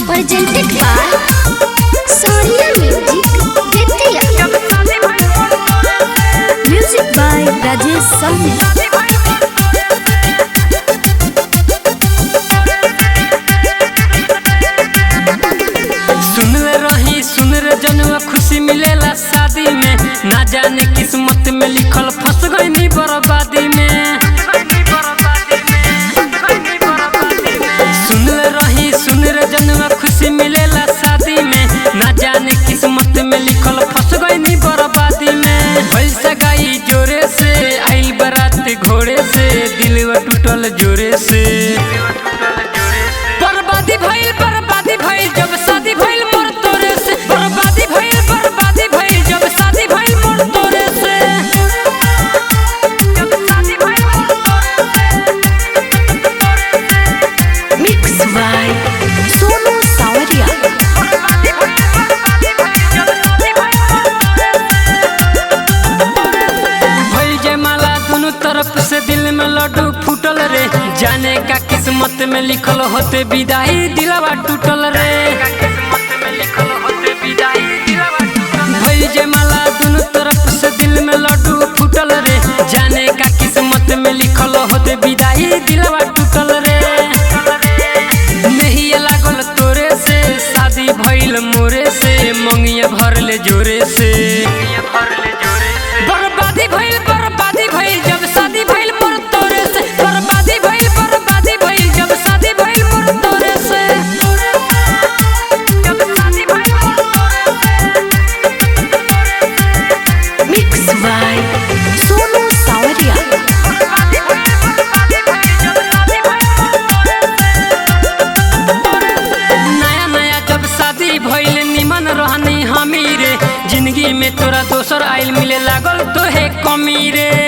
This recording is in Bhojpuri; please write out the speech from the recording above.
Presented by Sonia Music by Rajesh Sahni। सुन रे जनुआ खुशी मिलेला शादी में, ना जाने किस्मत में लिखल फंस गई बर्बादी में। सुन रे जनुआ खुशी मिलेला शादी में, ना जाने किस्मत में लिखल फंस गई बर्बादी में। भइल सगाई जोरे से, आइल बारात घोड़े से, दिलवा टूटल जोरे से। बर्बादी भइल जब शादी भइल मोर तोरे से। बर्बादी भइल जब शादी भइल मोर तोरे से। Mix by Sonu Sawaria। भइल जयमाला दोनों तरफ से, दिल में लड्डू फूटल रे। जाने का किस्मत में लिखल होते विदाई, दिलवा टूटल रे। भइल जयमाला दोनों तरफ से, दिल में लड्डू फूटल रे। जाने का किस्मत में लिखल होते विदाई, दिलवा टूटल रे। नहीं लागल तोरे से, शादी भइल मोरे से, मंगिया भरले जोरे से। बर्बादी भइल जब शादी भइल मोर तोरे से। बर्बादी भइल जब शादी भइल मोर तोरे से। Mix by Sonu Sawaria। नया नया जब शादी भइल, निमन रहनी हमी रे। जिंदगी में तोरा दोसर आइल, मिले लागल तो है कमी रे।